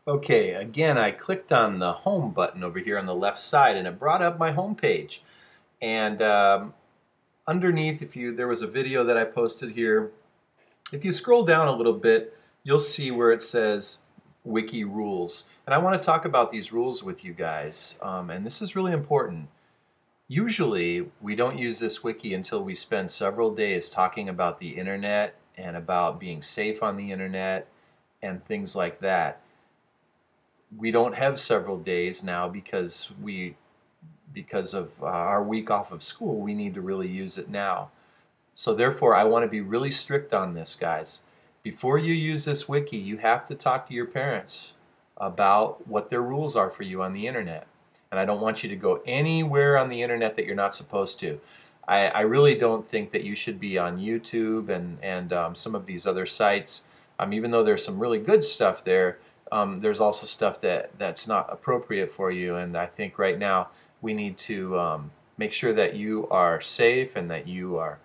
Okay, again, I clicked on the home button over here on the left side and it brought up my home page. And underneath, there was a video that I posted here. If you scroll down a little bit, you'll see where it says wiki rules. And I want to talk about these rules with you guys. And this is really important. Usually, we don't use this wiki until we spend several days talking about the internet and about being safe on the internet and things like that. We don't have several days now because of our week off of school. We need to really use it now. So therefore, I want to be really strict on this, guys. Before you use this wiki, you have to talk to your parents about what their rules are for you on the internet. And I don't want you to go anywhere on the internet that you're not supposed to. I really don't think that you should be on YouTube and some of these other sites. Even though there's some really good stuff there, there's also stuff that's not appropriate for you. And I think right now we need to make sure that you are safe and that you are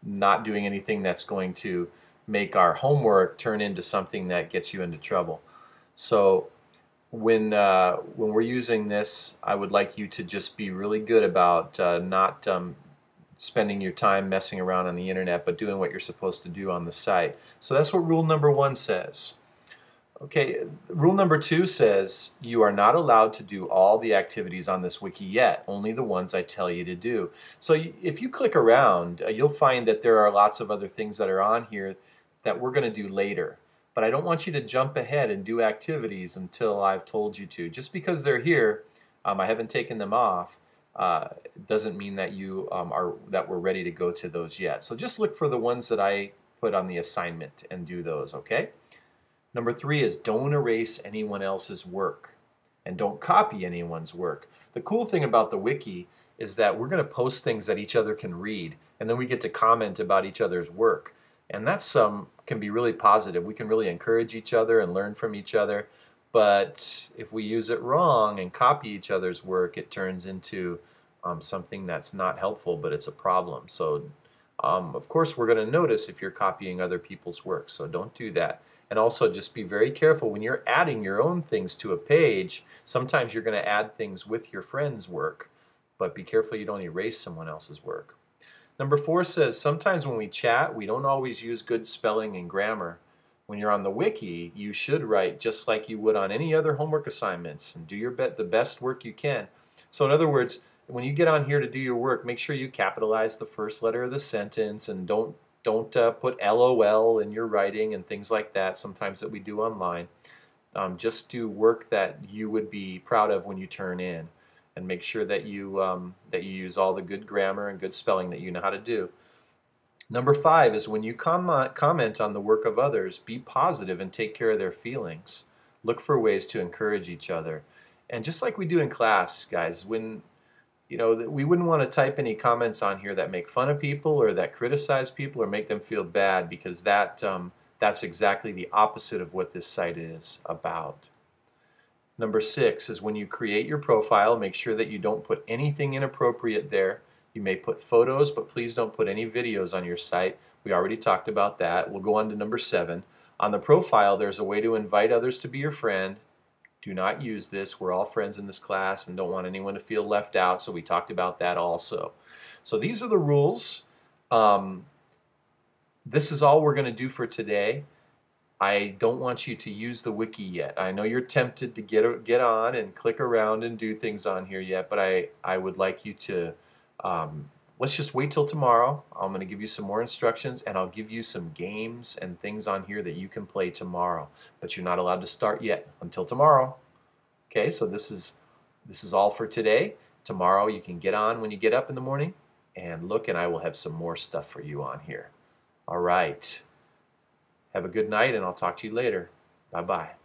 not doing anything that's going to make our homework turn into something that gets you into trouble. So when we're using this, I would like you to just be really good about not spending your time messing around on the internet, but doing what you're supposed to do on the site. So that's what rule number 1 says. Okay, rule number 2 says you are not allowed to do all the activities on this wiki yet, only the ones I tell you to do. So if you click around, you'll find that there are lots of other things that are on here that we're going to do later. But I don't want you to jump ahead and do activities until I've told you to. Just because they're here, I haven't taken them off, doesn't mean that that we're ready to go to those yet. So just look for the ones that I put on the assignment and do those, okay? Number 3 is don't erase anyone else's work and don't copy anyone's work. The cool thing about the wiki is that we're going to post things that each other can read, and then we get to comment about each other's work. And that's can be really positive. We can really encourage each other and learn from each other. But if we use it wrong and copy each other's work, it turns into something that's not helpful, but it's a problem. So of course we're going to notice if you're copying other people's work, so don't do that. And also just be very careful when you're adding your own things to a page. Sometimes you're going to add things with your friend's work, but be careful you don't erase someone else's work. Number 4 says sometimes when we chat, we don't always use good spelling and grammar. When you're on the wiki, you should write just like you would on any other homework assignments and do the best work you can. So in other words, when you get on here to do your work, make sure you capitalize the first letter of the sentence and don't put LOL in your writing and things like that, sometimes that we do online. Just do work that you would be proud of when you turn in, and make sure that you use all the good grammar and good spelling that you know how to do. Number 5 is when you comment on the work of others, be positive and take care of their feelings. Look for ways to encourage each other. And just like we do in class, guys, we wouldn't want to type any comments on here that make fun of people or that criticize people or make them feel bad, because that's exactly the opposite of what this site is about. Number 6 is when you create your profile, make sure that you don't put anything inappropriate there. You may put photos, but please don't put any videos on your site. We already talked about that. We'll go on to number 7. On the profile, there's a way to invite others to be your friend. Do not use this. We're all friends in this class and don't want anyone to feel left out, so we talked about that also. So these are the rules. This is all we're going to do for today. I don't want you to use the wiki yet. I know you're tempted to get on and click around and do things on here yet, but I would like you to, let's just wait till tomorrow. I'm going to give you some more instructions, and I'll give you some games and things on here that you can play tomorrow. But you're not allowed to start yet until tomorrow. Okay, so this is all for today. Tomorrow you can get on when you get up in the morning and look, and I will have some more stuff for you on here. All right. Have a good night, and I'll talk to you later. Bye-bye.